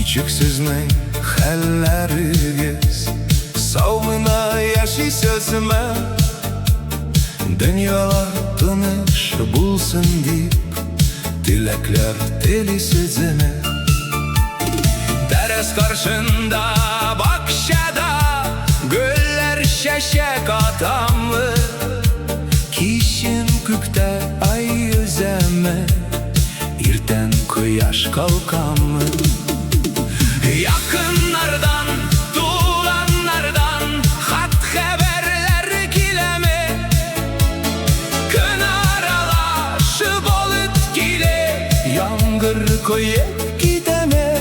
Küçüksüzmeň hallerigiz Sawmyna ýaşy sözüme Dünýalar tynyş bulsun dip Dilekler deli sözüme Deriz karşında bakşada Güller şeşek atamlı Kişim küpte ay yüzeme İrten kuyaş kalkamlı Yakınlardan, tuğlanlardan hat haberler kileme Kın aralaşıp olup gile Yangır koyup gideme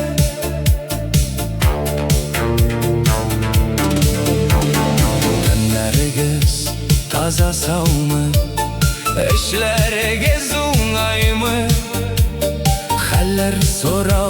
Tenleriniz taza savmı Eşleriniz uğayımı Haller sorar